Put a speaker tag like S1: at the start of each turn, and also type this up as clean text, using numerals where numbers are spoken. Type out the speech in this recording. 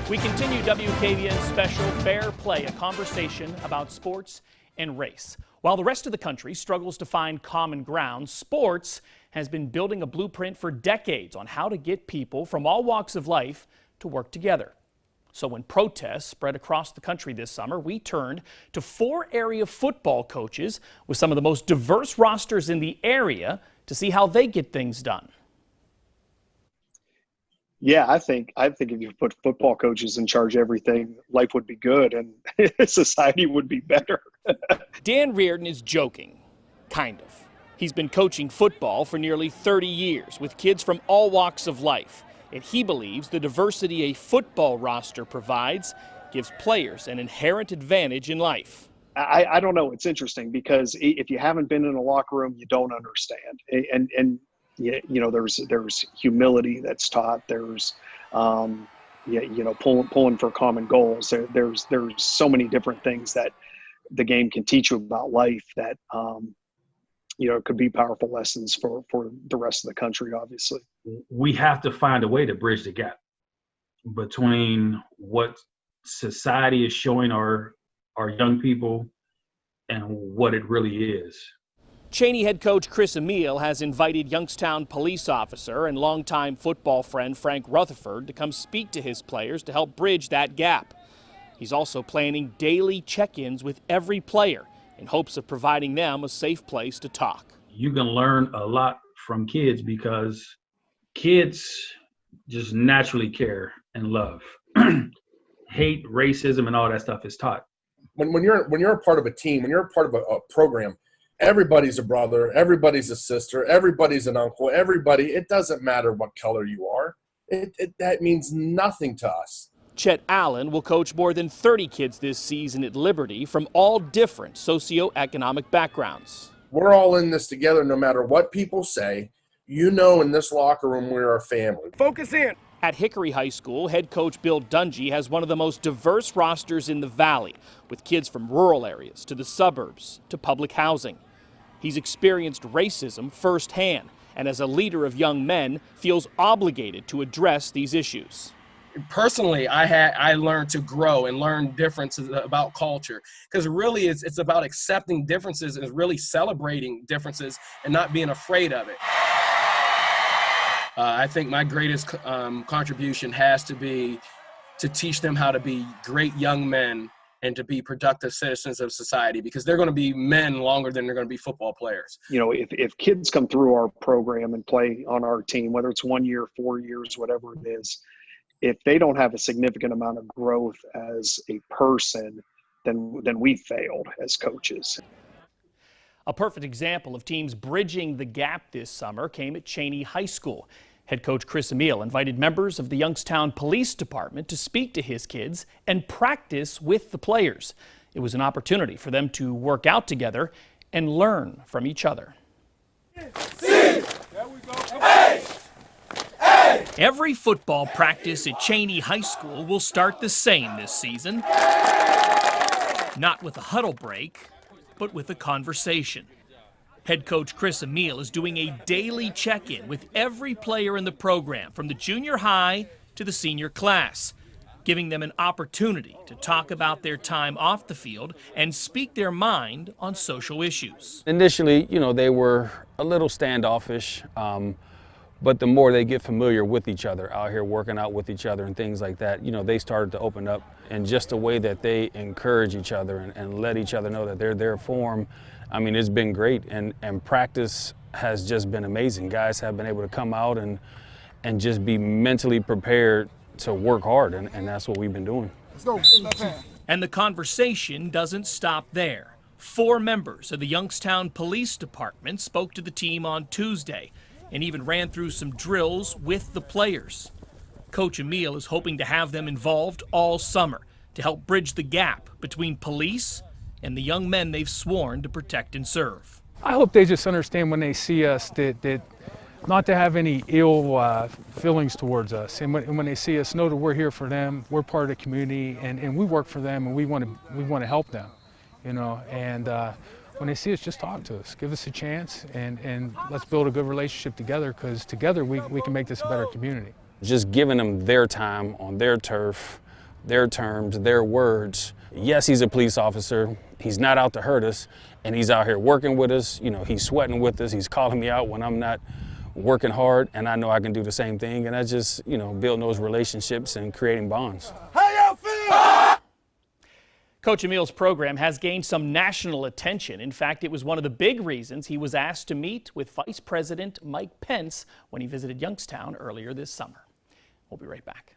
S1: We continue WKVN's special Fair Play, a conversation about sports and race. While the rest of the country struggles to find common ground, sports has been building a blueprint for decades on how to get people from all walks of life to work together. So when protests spread across the country this summer, we turned to 4 area football coaches with some of the most diverse rosters in the area to see how they get things done.
S2: Yeah, I think if you put football coaches in charge of everything, life would be good and society would be better.
S1: Dan Reardon is joking, kind of. He's been coaching football for nearly 30 years with kids from all walks of life, and he believes the diversity a football roster provides gives players an inherent advantage in life.
S2: I don't know. It's interesting because if you haven't been in a locker room, you don't understand. And you know, there's humility that's taught. There's, pulling for common goals. There's so many different things that the game can teach you about life that, could be powerful lessons for the rest of the country, obviously.
S3: We have to find a way to bridge the gap between what society is showing our young people and what it really is.
S1: CHANEY head coach Chris AMILL has invited Youngstown police officer and longtime football friend Frank Rutherford to come speak to his players to help bridge that gap. He's also planning daily check-ins with every player in hopes of providing them a safe place to talk.
S3: You can learn a lot from kids because kids just naturally care and love. Hate, racism, and all that stuff is taught.
S4: When you're a part of a team, when you're a part of a program, everybody's a brother, everybody's a sister, everybody's an uncle, everybody. It doesn't matter what color you are. That means nothing to us.
S1: CHET Allen will coach more than 30 kids this season at Liberty from all different socioeconomic backgrounds.
S4: We're all in this together no matter what people say. You know, in this locker room, we're a family. Focus in.
S1: At Hickory High School, head coach Bill Dungy has one of the most diverse rosters in the valley, with kids from rural areas to the suburbs to public housing. He's experienced racism firsthand, and as a leader of young men, feels obligated to address these issues.
S5: Personally, I learned to grow and learn differences about culture, because really it's about accepting differences and really celebrating differences and not being afraid of it. I think my greatest contribution has to be to teach them how to be great young men and to be productive citizens of society, because they're going to be men longer than they're going to be football players.
S2: You know, if kids come through our program and play on our team, whether it's 1 year, 4 years, whatever it is, if they don't have a significant amount of growth as a person, then we failed as coaches.
S1: A perfect example of teams bridging the gap this summer came at CHANEY High School. Head coach Chris AMILL invited members of the Youngstown Police Department to speak to his kids and practice with the players. It was an opportunity for them to work out together and learn from each other.
S6: There we go. Hey! Hey!
S1: Every football practice at CHANEY High School will start the same this season. Not with a huddle break, but with a conversation. Head coach Chris AMILL is doing a daily check-in with every player in the program, from the junior high to the senior class, giving them an opportunity to talk about their time off the field and speak their mind on social issues.
S7: Initially, they were a little standoffish, but the more they get familiar with each other, out here working out with each other and things like that, they started to open up. And just the way that they encourage each other and let each other know that they're there for them, I mean, it's been great. And practice has just been amazing. Guys have been able to come out and just be mentally prepared to work hard, and that's what we've been doing.
S6: Let's go.
S1: And the conversation doesn't stop there. 4 members of the Youngstown Police Department spoke to the team on Tuesday and even ran through some drills with the players. Coach AMILL is hoping to have them involved all summer to help bridge the gap between police and the young men they've sworn to protect and serve.
S8: I hope they just understand when they see us that not to have any ill feelings towards us, and when they see us, know that we're here for them, we're part of the community, and we work for them, and we want to help them, and when they see us, just talk to us, give us a chance, and let's build a good relationship together, because together we can make this a better community.
S7: Just giving them their time on their turf, their terms, their words. Yes, he's a police officer. He's not out to hurt us, and he's out here working with us. You know, he's sweating with us. He's calling me out when I'm not working hard, and I know I can do the same thing. And I just, you know, building those relationships and creating bonds.
S6: How y'all feel?
S1: Coach AMILL's program has gained some national attention. In fact, it was one of the big reasons he was asked to meet with Vice President Mike Pence when he visited Youngstown earlier this summer. We'll be right back.